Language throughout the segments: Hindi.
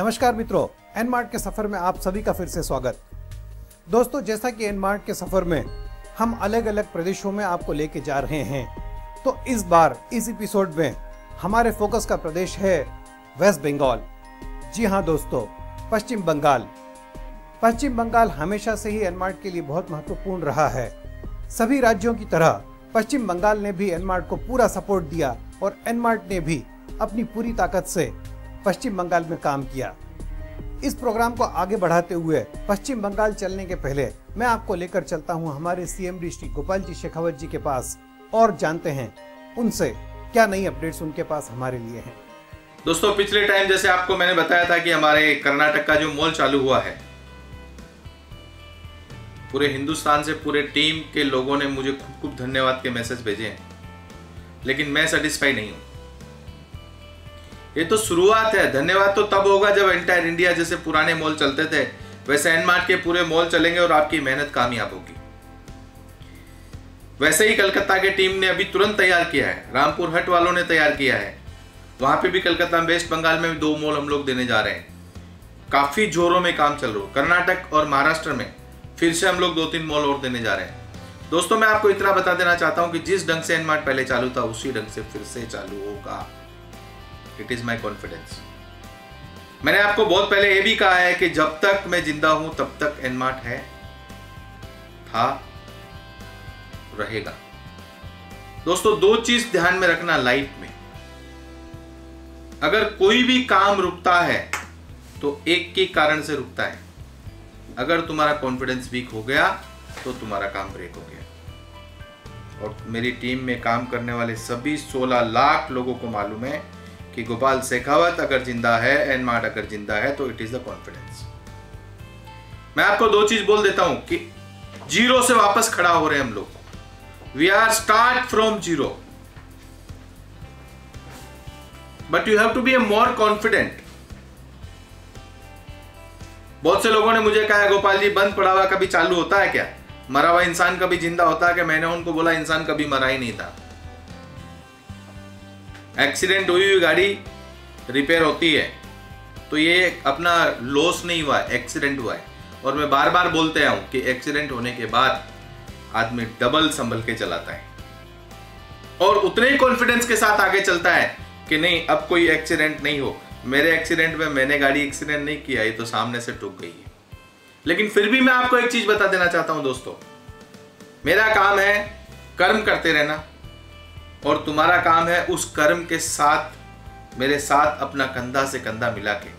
नमस्कार मित्रों, एनमार्ट के सफर में आप सभी का फिर से स्वागत। दोस्तों, जैसा कि एनमार्ट के सफर में हम अलग अलग प्रदेशों में आपको लेके जा रहे हैं, तो इस बार इस एपिसोड में हमारे फोकस का प्रदेश है वेस्ट बंगाल। जी हाँ दोस्तों, पश्चिम बंगाल। पश्चिम बंगाल हमेशा से ही एनमार्ट के लिए बहुत महत्वपूर्ण रहा है। सभी राज्यों की तरह पश्चिम बंगाल ने भी एनमार्ट को पूरा सपोर्ट दिया और एनमार्ट ने भी अपनी पूरी ताकत से पश्चिम बंगाल में काम किया। इस प्रोग्राम को आगे बढ़ाते हुए पश्चिम बंगाल चलने के पहले मैं आपको लेकर चलता हूं हमारे सीएम श्री गोपाल जी शेखावत जी के पास और जानते हैं उनसे क्या नई अपडेट्स उनके पास हमारे लिए हैं। दोस्तों, पिछले टाइम जैसे आपको मैंने बताया था कि हमारे कर्नाटक का जो मॉल चालू हुआ है, पूरे हिंदुस्तान से पूरे टीम के लोगों ने मुझे खूब खूब धन्यवाद के मैसेज भेजे हैं, लेकिन मैं सेटिस्फाई नहीं हूं। ये तो शुरुआत है। धन्यवाद तो तब होगा जब एंटायर इंडिया जैसे पुराने मॉल चलते थे वैसे एनमार्ट के पूरे मॉल चलेंगे और आपकी मेहनत कामयाब होगी। वैसे ही कलकत्ता की टीम ने अभी तुरंत तैयार किया है, रामपुर हट वालों ने तैयार किया है। वहां पे भी कलकत्ता वेस्ट बंगाल में भी 2 मॉल हम लोग देने जा रहे हैं। काफी जोरों में काम चल रहा है। कर्नाटक और महाराष्ट्र में फिर से हम लोग 2-3 मॉल और देने जा रहे हैं। दोस्तों, मैं आपको इतना बता देना चाहता हूं कि जिस ढंग से एनमार्ट पहले चालू था उसी ढंग से फिर से चालू होगा। It is my confidence. मैंने आपको बहुत पहले यह भी कहा है कि जब तक मैं जिंदा हूं तब तक एनमार्ट है, था, रहेगा। दोस्तों, 2 चीज ध्यान में रखना लाइफ में। अगर कोई भी काम रुकता है तो एक के कारण से रुकता है। अगर तुम्हारा कॉन्फिडेंस वीक हो गया तो तुम्हारा काम ब्रेक हो गया। और मेरी टीम में काम करने वाले सभी 16 लाख लोगों को मालूम है कि गोपाल शेखावत अगर जिंदा है, एनमार्ट अगर जिंदा है, तो इट इज द कॉन्फिडेंस। मैं आपको 2 चीज बोल देता हूं कि जीरो से वापस खड़ा हो रहे हैं हम लोग। We are start from zero, but you have to be a more confident. बहुत से लोगों ने मुझे कहा, गोपाल जी बंद पड़ा हुआ कभी चालू होता है क्या? मरा हुआ इंसान कभी जिंदा होता है क्या? मैंने उनको बोला, इंसान कभी मरा ही नहीं था। एक्सीडेंट हुई हुई गाड़ी रिपेयर होती है तो ये अपना लॉस नहीं हुआ, एक्सीडेंट हुआ है। और मैं बार बार बोलते आया हूं कि एक्सीडेंट होने के बाद आदमी डबल संभल के चलाता है और उतने ही कॉन्फिडेंस के साथ आगे चलता है कि नहीं, अब कोई एक्सीडेंट नहीं हो। मेरे एक्सीडेंट में मैंने गाड़ी एक्सीडेंट नहीं किया, ये तो सामने से ठुक गई है। लेकिन फिर भी मैं आपको एक चीज बता देना चाहता हूं दोस्तों, मेरा काम है कर्म करते रहना और तुम्हारा काम है उस कर्म के साथ मेरे साथ अपना कंधा से कंधा मिला के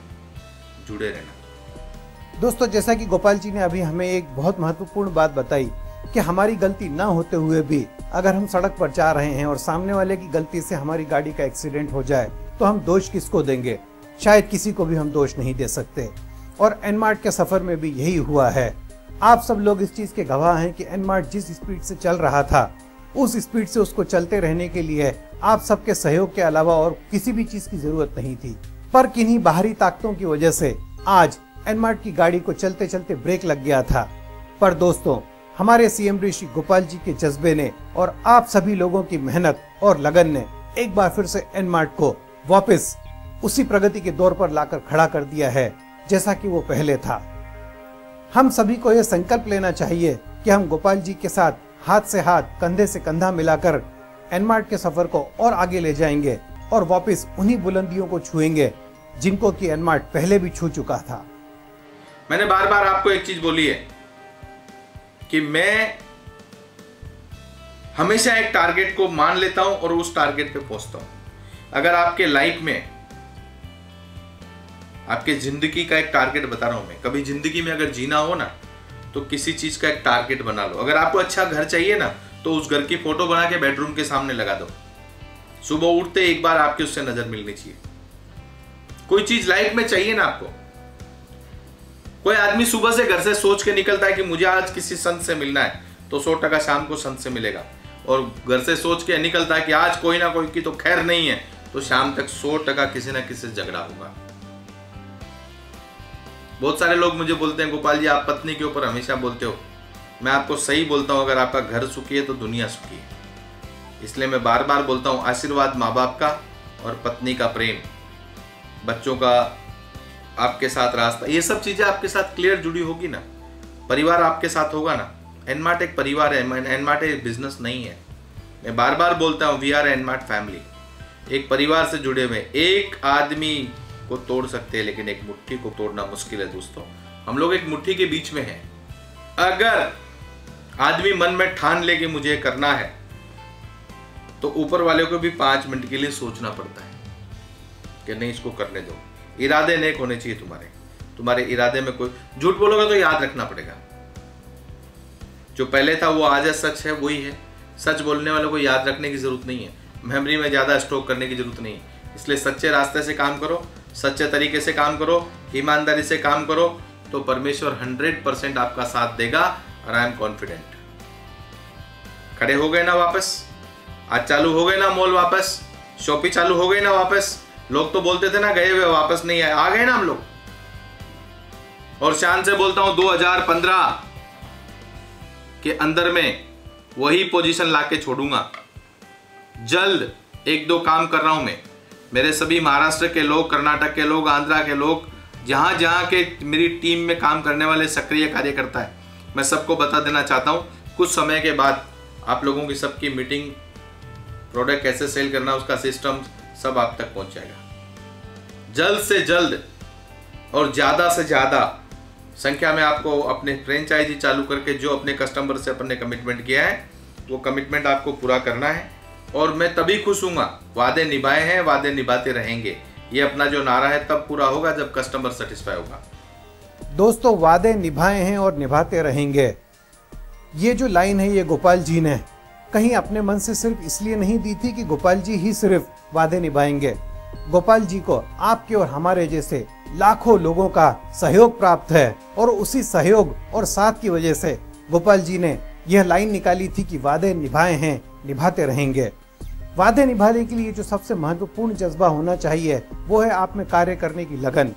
जुड़े रहना। दोस्तों, जैसा कि गोपाल जी ने अभी हमें एक बहुत महत्वपूर्ण बात बताई कि हमारी गलती ना होते हुए भी अगर हम सड़क पर जा रहे हैं और सामने वाले की गलती से हमारी गाड़ी का एक्सीडेंट हो जाए तो हम दोष किसको देंगे? शायद किसी को भी हम दोष नहीं दे सकते। और एनमार्ट के सफर में भी यही हुआ है। आप सब लोग इस चीज के गवाह हैं कि एनमार्ट जिस स्पीड से चल रहा था उस स्पीड से उसको चलते रहने के लिए आप सबके सहयोग के अलावा और किसी भी चीज की जरूरत नहीं थी। पर किन्हीं बाहरी ताकतों की वजह से आज एनमार्ट की गाड़ी को चलते चलते ब्रेक लग गया था। पर दोस्तों, हमारे सीएम श्री गोपाल जी के जज्बे ने और आप सभी लोगों की मेहनत और लगन ने एक बार फिर से एनमार्ट को वापस उसी प्रगति के दौर पर लाकर खड़ा कर दिया है जैसा कि वो पहले था। हम सभी को यह संकल्प लेना चाहिए कि हम गोपाल जी के साथ हाथ से हाथ, कंधे से कंधा मिलाकर एनमार्ट के सफर को और आगे ले जाएंगे और वापस उन्हीं बुलंदियों को छुएंगे जिनको कि एनमार्ट पहले भी छू चुका था। मैंने बार बार आपको एक चीज बोली है कि मैं हमेशा एक टारगेट को मान लेता हूं और उस टारगेट पे पहुंचता हूं। अगर आपके लाइफ में, आपके जिंदगी का एक टारगेट बता रहा हूं मैं, कभी जिंदगी में अगर जीना हो ना तो किसी चीज का एक टारगेट बना लो। अगर आपको अच्छा घर चाहिए ना तो उस घर की फोटो बना के बेडरूम के सामने लगा दो। सुबह उठते एक बार आपकी उससे नजर मिलनी चाहिए। कोई चीज लाइफ में चाहिए ना आपको। कोई आदमी सुबह से घर से सोच के निकलता है कि मुझे आज किसी संत से मिलना है तो 100% शाम को संत से मिलेगा। और घर से सोच के निकलता है कि आज कोई ना कोई की तो खैर नहीं है तो शाम तक 100% किसी ना किसी से झगड़ा होगा। बहुत सारे लोग मुझे बोलते हैं, गोपाल जी आप पत्नी के ऊपर हमेशा बोलते हो। मैं आपको सही बोलता हूं, अगर आपका घर सुखी है तो दुनिया सुखी है। इसलिए मैं बार बार बोलता हूं, आशीर्वाद माँ बाप का और पत्नी का प्रेम, बच्चों का आपके साथ रास्ता, ये सब चीजें आपके साथ क्लियर जुड़ी होगी ना, परिवार आपके साथ होगा ना। एनमार्ट एक परिवार है, एनमार्ट एक बिजनेस नहीं है। मैं बार बार बोलता हूँ, वी आर एनमार्ट फैमिली, एक परिवार से जुड़े हुए। एक आदमी को तोड़ सकते हैं लेकिन एक मुट्ठी को तोड़ना मुश्किल है दोस्तों। हम लोग एक मुट्ठी के बीच में हैं। अगर आदमी मन में ठान ले कि मुझे करना है, तो ऊपर वाले को भी 5 मिनट के लिए सोचना पड़ता है कि नहीं, इसको करने दो। इरादे नेक होने चाहिए तुम्हारे इरादे में कोई झूठ बोलोगे तो याद रखना पड़ेगा, जो पहले था वो आज सच है, वही है। सच बोलने वालों को याद रखने की जरूरत नहीं है, मेमोरी में ज्यादा स्टोर करने की जरूरत नहीं है। इसलिए सच्चे रास्ते से काम करो, सच्चे तरीके से काम करो, ईमानदारी से काम करो, तो परमेश्वर 100% आपका साथ देगा। और आई एम कॉन्फिडेंट। खड़े हो गए ना वापस, आज चालू हो गए ना मॉल वापस, शॉपी चालू हो गई ना वापस। लोग तो बोलते थे ना गए हुए वापस नहीं आए, आ गए ना हम लोग। और शान से बोलता हूं 2015 के अंदर में वही पोजीशन लाके छोड़ूंगा। जल्द 1-2 काम कर रहा हूं मैं। मेरे सभी महाराष्ट्र के लोग, कर्नाटक के लोग, आंध्रा के लोग, जहां जहां के मेरी टीम में काम करने वाले सक्रिय कार्यकर्ता है, मैं सबको बता देना चाहता हूं, कुछ समय के बाद आप लोगों की सबकी मीटिंग, प्रोडक्ट कैसे सेल करना, उसका सिस्टम सब आप तक पहुंच जाएगा। जल्द से जल्द और ज्यादा से ज्यादा संख्या में आपको अपने फ्रेंचाइजी चालू करके जो अपने कस्टमर से अपने कमिटमेंट किया है, वो कमिटमेंट आपको पूरा करना है। और मैं तभी खुश हूँगा, वादे निभाए हैं, वादे निभाते रहेंगे। ये अपना जो नारा है तब पूरा होगा जब कस्टमर सेटिस्फाई होगा। दोस्तों, वादे निभाए हैं और निभाते रहेंगे, ये जो लाइन है ये गोपाल जी ने कहीं अपने मन से सिर्फ इसलिए नहीं दी थी कि गोपाल जी ही सिर्फ वादे निभाएंगे। गोपाल जी को आपके और हमारे जैसे लाखों लोगों का सहयोग प्राप्त है, और उसी सहयोग और साथ की वजह से गोपाल जी ने यह लाइन निकाली थी कि वादे निभाए हैं, निभाते रहेंगे। वादे निभाने के लिए जो सबसे महत्वपूर्ण जज्बा होना चाहिए वो है आप में कार्य करने की लगन।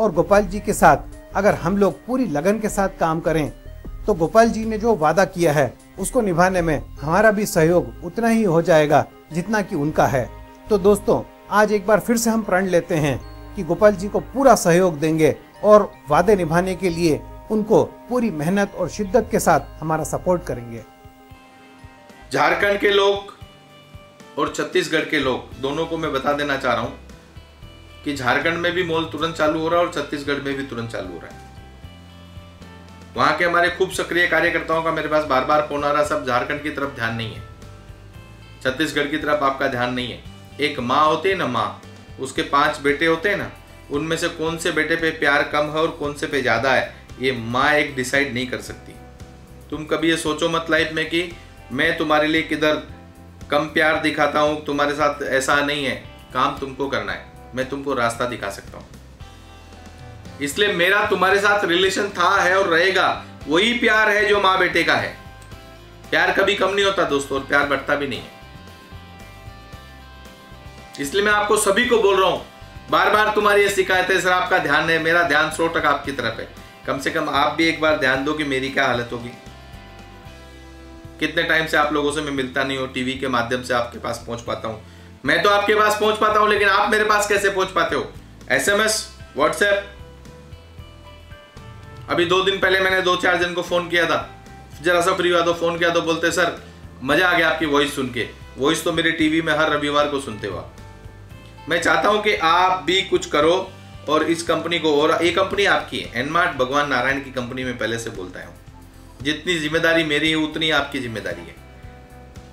और गोपाल जी के साथ अगर हम लोग पूरी लगन के साथ काम करें तो गोपाल जी ने जो वादा किया है उसको निभाने में हमारा भी सहयोग उतना ही हो जाएगा जितना कि उनका है। तो दोस्तों, आज एक बार फिर से हम प्रण लेते हैं कि गोपाल जी को पूरा सहयोग देंगे और वादे निभाने के लिए उनको पूरी मेहनत और शिद्दत के साथ हमारा सपोर्ट करेंगे। झारखंड के लोग और छत्तीसगढ़ के लोग दोनों को मैं बता देना चाह रहा हूं कि झारखंड में भी मॉल तुरंत चालू हो रहा है और छत्तीसगढ़ में भी तुरंत चालू हो रहा है। वहां के हमारे खूब सक्रिय कार्यकर्ताओं का मेरे पास बार बार फोन आ रहा, सब झारखंड की तरफ ध्यान नहीं है, छत्तीसगढ़ की तरफ आपका ध्यान नहीं है। एक माँ होती है ना, माँ, उसके 5 बेटे होते हैं ना, उनमें से कौन से बेटे पे प्यार कम है और कौन से पे ज्यादा है, ये माँ एक डिसाइड नहीं कर सकती। तुम कभी ये सोचो मत लाइफ में कि मैं तुम्हारे लिए किधर कम प्यार दिखाता हूं, तुम्हारे साथ ऐसा नहीं है। काम तुमको करना है, मैं तुमको रास्ता दिखा सकता हूं। इसलिए मेरा तुम्हारे साथ रिलेशन था, है और रहेगा। वही प्यार है जो माँ बेटे का है। प्यार कभी कम नहीं होता दोस्तों, और प्यार बढ़ता भी नहीं है। इसलिए मैं आपको सभी को बोल रहा हूं, बार बार तुम्हारी ये शिकायत है, सर आपका ध्यान है, मेरा ध्यान 100% आपकी तरफ है। कम से कम आप भी एक बार ध्यान दो कि मेरी क्या हालत होगी। कितने टाइम से आप लोगों से मैं मिलता नहीं हूं, टीवी के माध्यम से आपके पास पहुंच पाता हूं। मैं तो आपके पास पहुंच पाता हूं, लेकिन आप मेरे पास कैसे पहुंच पाते हो? SMS, WhatsApp. अभी 2 दिन पहले मैंने 2-4 जन को फोन किया था, जरा सा फ्री हुआ तो फोन किया, तो बोलते सर मजा आ गया आपकी वॉइस सुन के। वॉइस तो मेरे टीवी में हर रविवार को सुनते हो। मैं चाहता हूं कि आप भी कुछ करो और इस कंपनी को, और ये कंपनी आपकी है, एनमार्ट भगवान नारायण की कंपनी में पहले से बोलता हूं। जितनी जिम्मेदारी मेरी है उतनी आपकी जिम्मेदारी है।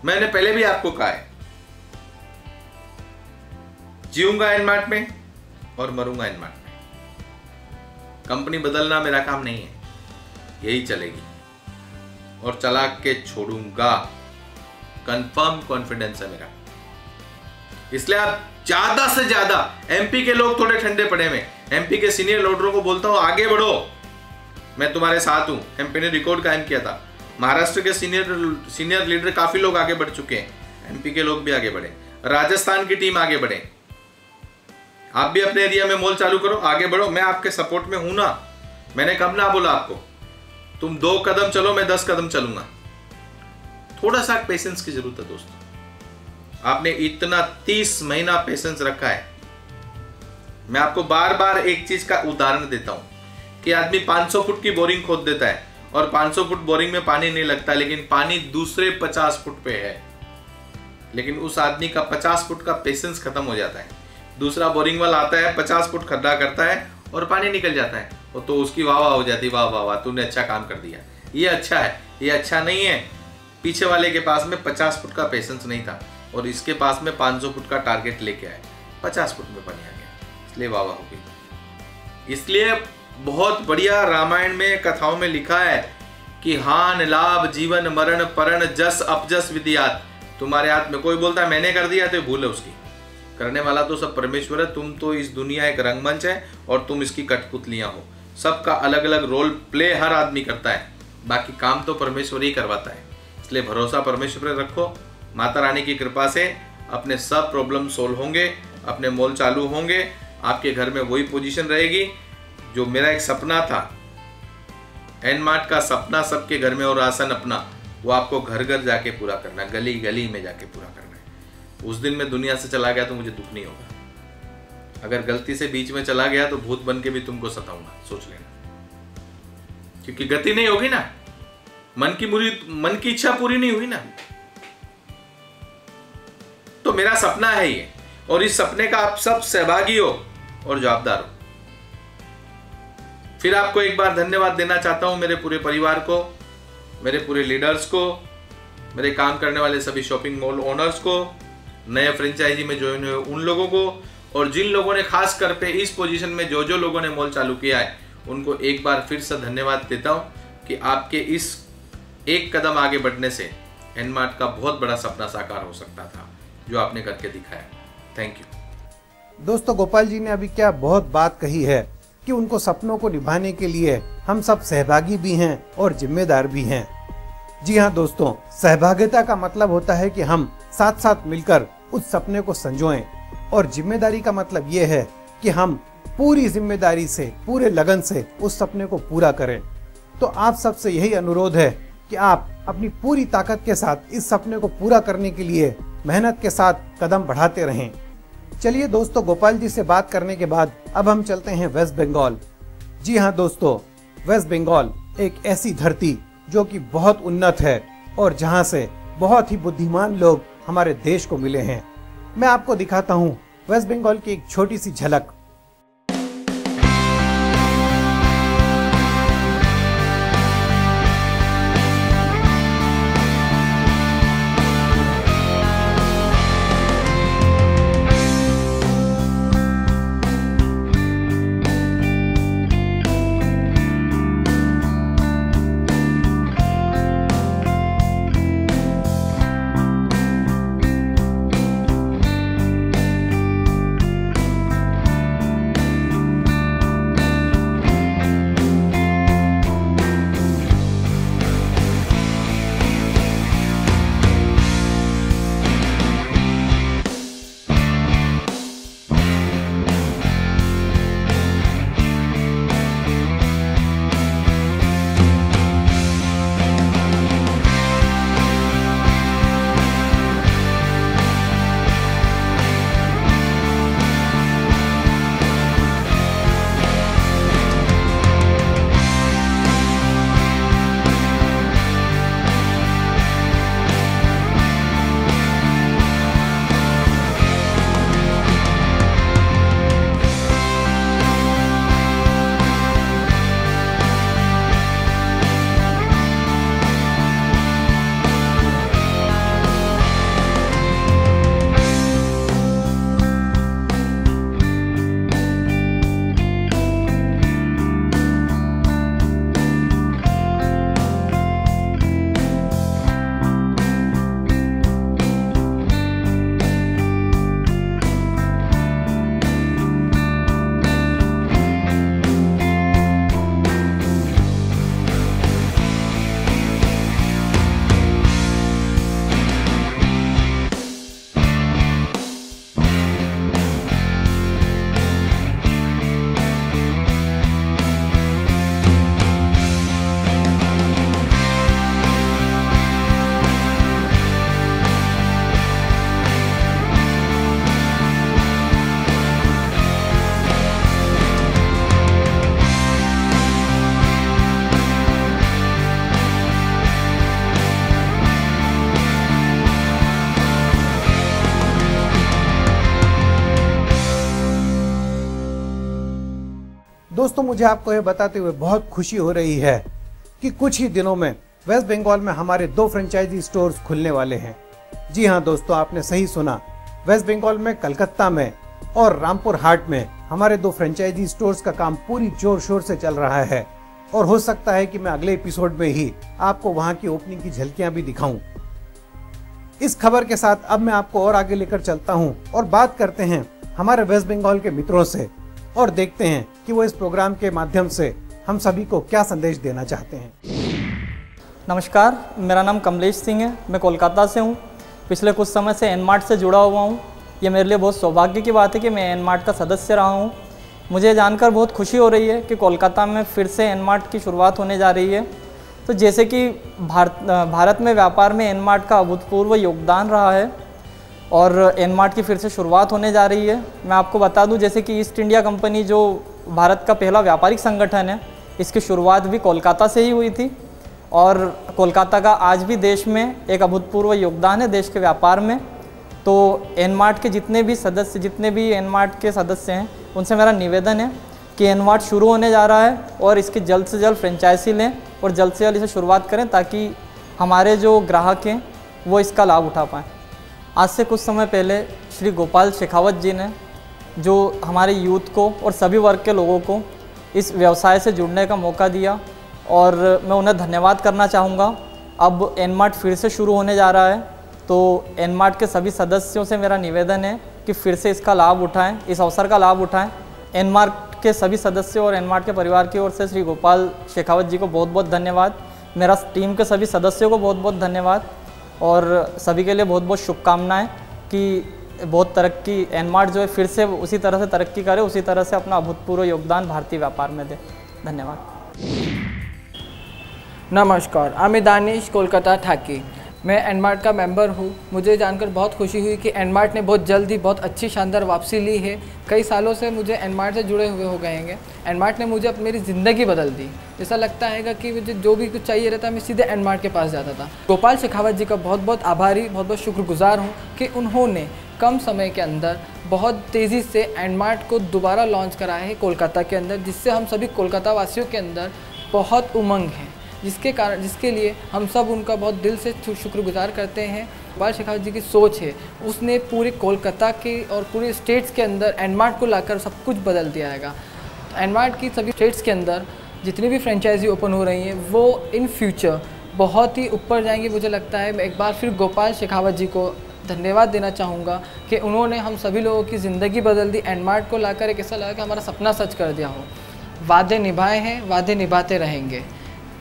मैंने पहले भी आपको कहा है, जीऊंगा एनमार्ट में और मरूंगा एनमार्ट में। कंपनी बदलना मेरा काम नहीं है, यही चलेगी और चला के छोड़ूंगा। कंफर्म कॉन्फिडेंस है मेरा। इसलिए आप ज्यादा से ज्यादा, एमपी के लोग थोड़े ठंडे पड़े में, एमपी के सीनियर लीडरों को बोलता हूं आगे बढ़ो, मैं तुम्हारे साथ हूं। एमपी ने रिकॉर्ड कायम किया था। महाराष्ट्र के सीनियर लीडर काफी लोग आगे बढ़ चुके हैं, एमपी के लोग भी आगे बढ़े, राजस्थान की टीम आगे बढ़े। आप भी अपने एरिया में मॉल चालू करो, आगे बढ़ो, मैं आपके सपोर्ट में हूं ना। मैंने कब ना बोला आपको तुम 2 कदम चलो, मैं 10 कदम चलूंगा। थोड़ा सा पेशेंस की जरूरत है दोस्तों। आपने इतना 30 महीना पेशेंस रखा है, मैं आपको बार बार एक चीज का उदाहरण देता हूं कि आदमी 500 फुट की बोरिंग खोद देता है और 500 फुट बोरिंग में पानी नहीं लगता, लेकिन पानी दूसरे 50 फुट पे है, लेकिन उस आदमी का 50 फुट का पेशेंस खत्म हो जाता है। दूसरा बोरिंग वाला आता है, 50 फुट खड्डा करता है और पानी निकल जाता है, और तो उसकी वाह वाह हो जाती, वाह वाह वाह तूने अच्छा काम कर दिया, ये अच्छा है। ये अच्छा नहीं है, पीछे वाले के पास में 50 फुट का पेशेंस नहीं था और इसके पास में 500 फुट का टारगेट लेके आए, 50 फुट में पानी आ गया, इसलिए वाह वाह हो गई। इसलिए बहुत बढ़िया रामायण में कथाओं में लिखा है कि हान लाभ जीवन मरण परण जस अपजस विधियात। तुम्हारे हाथ में, कोई बोलता है मैंने कर दिया तो भूल है उसकी, करने वाला तो सब परमेश्वर है। तुम तो इस दुनिया एक रंगमंच है और तुम इसकी कठपुतलियां हो। सबका अलग अलग रोल प्ले हर आदमी करता है, बाकी काम तो परमेश्वर ही करवाता है। इसलिए भरोसा परमेश्वर पर रखो, माता रानी की कृपा से अपने सब प्रॉब्लम सोल्व होंगे, अपने मॉल चालू होंगे, आपके घर में वही पोजीशन रहेगी जो मेरा एक सपना था, एनमार्ट का सपना सबके घर में और राशन अपना, वो आपको घर घर जाके पूरा करना है, गली गली में जाके पूरा करना है। उस दिन मैं दुनिया से चला गया तो मुझे दुख नहीं होगा, अगर गलती से बीच में चला गया तो भूत बन के भी तुमको सताऊंगा, सोच लेना, क्योंकि गति नहीं होगी ना, मन की इच्छा पूरी नहीं हुई ना। तो मेरा सपना है ये, और इस सपने का आप सब सहभागी हो और जवाबदार हो। फिर आपको एक बार धन्यवाद देना चाहता हूं, मेरे पूरे परिवार को, मेरे पूरे लीडर्स को, मेरे काम करने वाले सभी शॉपिंग मॉल ओनर्स को, नए फ्रेंचाइजी में ज्वाइन हुए उन लोगों को, और जिन लोगों ने खास कर पे इस पोजीशन में जो लोगों ने मॉल चालू किया है उनको एक बार फिर से धन्यवाद देता हूं कि आपके इस एक कदम आगे बढ़ने से एनमार्ट का बहुत बड़ा सपना साकार हो सकता था जो आपने करके दिखाया। Thank you. दोस्तों, गोपाल जी ने अभी क्या बहुत बात कही है कि उनको सपनों को निभाने के लिए हम सब सहभागी भी हैं और जिम्मेदार भी हैं। जी हाँ दोस्तों, सहभागिता का मतलब होता है कि हम साथ साथ मिलकर उस सपने को संजोएं, और जिम्मेदारी का मतलब ये है कि हम पूरी जिम्मेदारी से, पूरे लगन से उस सपने को पूरा करें। तो आप सबसे यही अनुरोध है कि आप अपनी पूरी ताकत के साथ इस सपने को पूरा करने के लिए मेहनत के साथ कदम बढ़ाते रहें। चलिए दोस्तों, गोपाल जी से बात करने के बाद अब हम चलते हैं वेस्ट बंगाल। जी हाँ दोस्तों, वेस्ट बंगाल एक ऐसी धरती जो कि बहुत उन्नत है और जहाँ से बहुत ही बुद्धिमान लोग हमारे देश को मिले हैं। मैं आपको दिखाता हूँ वेस्ट बंगाल की एक छोटी सी झलक। दोस्तों मुझे आपको यह बताते हुए बहुत खुशी हो रही है कि कुछ ही दिनों में वेस्ट बंगाल में हमारे 2 फ्रेंचाइजी स्टोर्स खुलने वाले हैं। जी हाँ दोस्तों, आपने सही सुना। वेस्ट बंगाल में कलकत्ता में और रामपुर हाट में हमारे 2 फ्रेंचाइजी स्टोर्स का काम पूरी जोर शोर से चल रहा है और हो सकता है कि मैं अगले एपिसोड में ही आपको वहां की ओपनिंग की झलकियां भी दिखाऊं। इस खबर के साथ अब मैं आपको और आगे लेकर चलता हूं और बात करते हैं हमारे वेस्ट बंगाल के मित्रों से और देखते हैं कि वो इस प्रोग्राम के माध्यम से हम सभी को क्या संदेश देना चाहते हैं। नमस्कार, मेरा नाम कमलेश सिंह है। मैं कोलकाता से हूँ। पिछले कुछ समय से एनमार्ट से जुड़ा हुआ हूँ। ये मेरे लिए बहुत सौभाग्य की बात है कि मैं एनमार्ट का सदस्य रहा हूँ। मुझे जानकर बहुत खुशी हो रही है कि कोलकाता में फिर से एनमार्ट की शुरुआत होने जा रही है। तो जैसे कि भारत में व्यापार में एनमार्ट का अभूतपूर्व योगदान रहा है और एनमार्ट की फिर से शुरुआत होने जा रही है। मैं आपको बता दूं, जैसे कि ईस्ट इंडिया कंपनी जो भारत का पहला व्यापारिक संगठन है, इसकी शुरुआत भी कोलकाता से ही हुई थी और कोलकाता का आज भी देश में एक अभूतपूर्व योगदान है देश के व्यापार में। तो एनमार्ट के जितने भी एनमार्ट के सदस्य हैं, उनसे मेरा निवेदन है कि एनमार्ट शुरू होने जा रहा है और इसकी जल्द से जल्द फ्रेंचाइजी लें और जल्द से जल्द इसे शुरुआत करें ताकि हमारे जो ग्राहक हैं वो इसका लाभ उठा पाएँ। आज से कुछ समय पहले श्री गोपाल शेखावत जी ने जो हमारे यूथ को और सभी वर्ग के लोगों को इस व्यवसाय से जुड़ने का मौका दिया और मैं उन्हें धन्यवाद करना चाहूँगा। अब एनमार्ट फिर से शुरू होने जा रहा है, तो एनमार्ट के सभी सदस्यों से मेरा निवेदन है कि फिर से इसका लाभ उठाएं, इस अवसर का लाभ उठाएं। एनमार्ट के सभी सदस्यों और एनमार्ट के परिवार की ओर से श्री गोपाल शेखावत जी को बहुत बहुत धन्यवाद। मेरा टीम के सभी सदस्यों को बहुत बहुत धन्यवाद और सभी के लिए बहुत बहुत शुभकामनाएं कि बहुत तरक्की एनमार्ट जो है फिर से उसी तरह से तरक्की करे, उसी तरह से अपना अभूतपूर्व योगदान भारतीय व्यापार में दे। धन्यवाद। नमस्कार, मैं दानिश कोलकाता ठाकी। मैं एनमार्ट का मेंबर हूँ। मुझे जानकर बहुत खुशी हुई कि एनमार्ट ने बहुत जल्द ही बहुत अच्छी शानदार वापसी ली है। कई सालों से मुझे एनमार्ट से जुड़े हुए हो गए हैं। एनमार्ट ने मुझे अब मेरी ज़िंदगी बदल दी। ऐसा लगता है कि मुझे जो भी कुछ चाहिए रहता मैं सीधे एनमार्ट के पास जाता था। गोपाल शेखावत जी का बहुत बहुत आभारी, बहुत बहुत शुक्रगुजार हूँ कि उन्होंने कम समय के अंदर बहुत तेज़ी से एनमार्ट को दोबारा लॉन्च कराया है कोलकाता के अंदर, जिससे हम सभी कोलकाता वासियों के अंदर बहुत उमंग है, जिसके लिए हम सब उनका बहुत दिल से शुक्रगुजार करते हैं। गोपाल शेखावत जी की सोच है, उसने पूरे कोलकाता के और पूरे स्टेट्स के अंदर एनमार्ट को लाकर सब कुछ बदल दिया है। एनमार्ट की सभी स्टेट्स के अंदर जितनी भी फ्रेंचाइजी ओपन हो रही हैं वो इन फ्यूचर बहुत ही ऊपर जाएंगी। मुझे लगता है मैं एक बार फिर गोपाल शेखावत जी को धन्यवाद देना चाहूँगा कि उन्होंने हम सभी लोगों की ज़िंदगी बदल दी। एनमार्ट को लाकर एक ऐसा लगा कि हमारा सपना सच कर दिया हो। वादे निभाए हैं, वादे निभाते रहेंगे।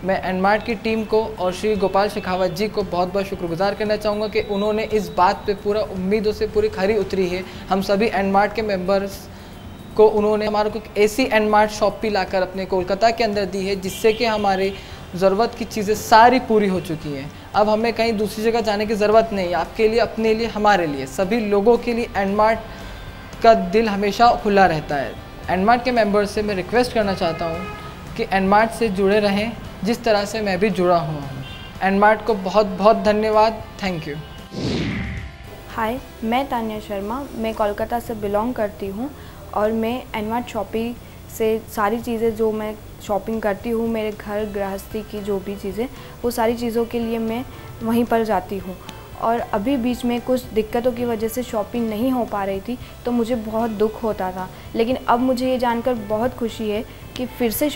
मैं एनमार्ट की टीम को और श्री गोपाल शेखावत जी को बहुत बहुत शुक्रगुजार करना चाहूँगा कि उन्होंने इस बात पे पूरा उम्मीदों से पूरी खरी उतरी है। हम सभी एनमार्ट के मेंबर्स को उन्होंने हमारे को ऐसी एनमार्ट शॉप भी लाकर अपने कोलकाता के अंदर दी है जिससे कि हमारी ज़रूरत की चीज़ें सारी पूरी हो चुकी हैं। अब हमें कहीं दूसरी जगह जाने की ज़रूरत नहीं। आपके लिए, अपने लिए, हमारे लिए, सभी लोगों के लिए एनमार्ट का दिल हमेशा खुला रहता है। एनमार्ट के मेंबर्स से मैं रिक्वेस्ट करना चाहता हूँ कि एनमार्ट से जुड़े रहें जिस तरह से मैं भी जुड़ा हुआ हूँ। एनमार्ट को बहुत बहुत धन्यवाद। Thank you. हाय, मैं तान्या शर्मा। मैं कोलकाता से बिलोंग करती हूँ और मैं एनमार्ट शॉपिंग से सारी चीज़ें जो मैं शॉपिंग करती हूँ, मेरे घर गृहस्थी की जो भी चीज़ें, वो सारी चीज़ों के लिए मैं वहीं पर जाती हूँ। और अभी बीच में कुछ दिक्कतों की वजह से शॉपिंग नहीं हो पा रही थी तो मुझे बहुत दुख होता था, लेकिन अब मुझे ये जानकर बहुत खुशी है कि फिर से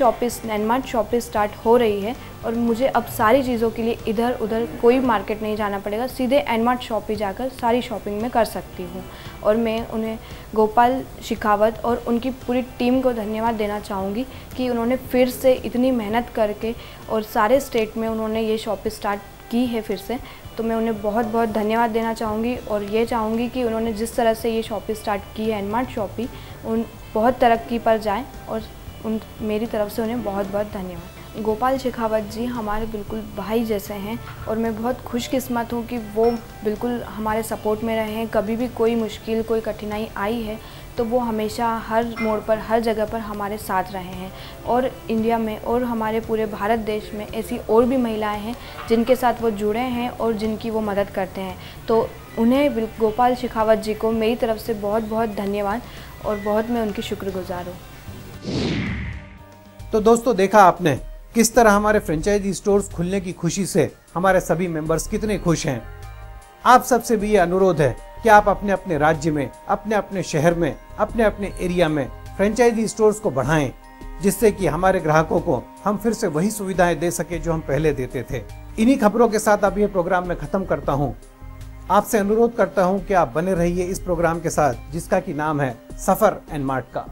एनमार्ट शॉपिंग स्टार्ट हो रही है और मुझे अब सारी चीज़ों के लिए इधर उधर कोई मार्केट नहीं जाना पड़ेगा, सीधे एनमार्ट शॉप पे जाकर सारी शॉपिंग मैं कर सकती हूँ। और मैं उन्हें गोपाल शेखावत और उनकी पूरी टीम को धन्यवाद देना चाहूँगी कि उन्होंने फिर से इतनी मेहनत करके और सारे स्टेट में उन्होंने ये शॉप स्टार्ट की है फिर से, तो मैं उन्हें बहुत बहुत धन्यवाद देना चाहूँगी। और ये चाहूँगी कि उन्होंने जिस तरह से ये शॉपिंग स्टार्ट की है एनमार्ट शॉपिंग, उन बहुत तरक्की पर जाएं और मेरी तरफ से उन्हें बहुत बहुत धन्यवाद। गोपाल शेखावत जी हमारे बिल्कुल भाई जैसे हैं और मैं बहुत खुशकिस्मत हूँ कि वो बिल्कुल हमारे सपोर्ट में रहे हैं। कभी भी कोई मुश्किल, कोई कठिनाई आई है तो वो हमेशा हर मोड़ पर, हर जगह पर हमारे साथ रहे हैं। और इंडिया में और हमारे पूरे भारत देश में ऐसी और भी महिलाएं हैं जिनके साथ वो जुड़े हैं और जिनकी वो मदद करते हैं। तो उन्हें, गोपाल शेखावत जी को मेरी तरफ से बहुत बहुत धन्यवाद और बहुत मैं उनकी शुक्रगुजार हूँ। तो दोस्तों, देखा आपने किस तरह हमारे फ्रेंचाइजी स्टोर्स खुलने की खुशी से हमारे सभी मेंबर्स कितने खुश हैं। आप सबसे भी ये अनुरोध है कि आप अपने अपने राज्य में, अपने अपने शहर में, अपने अपने एरिया में फ्रेंचाइजी स्टोर्स को बढ़ाएं, जिससे कि हमारे ग्राहकों को हम फिर से वही सुविधाएं दे सके जो हम पहले देते थे। इन्हीं खबरों के साथ अब ये प्रोग्राम मैं खत्म करता हूँ। आपसे अनुरोध करता हूँ कि आप बने रहिए इस प्रोग्राम के साथ, जिसका कि नाम है सफर एनमार्ट का।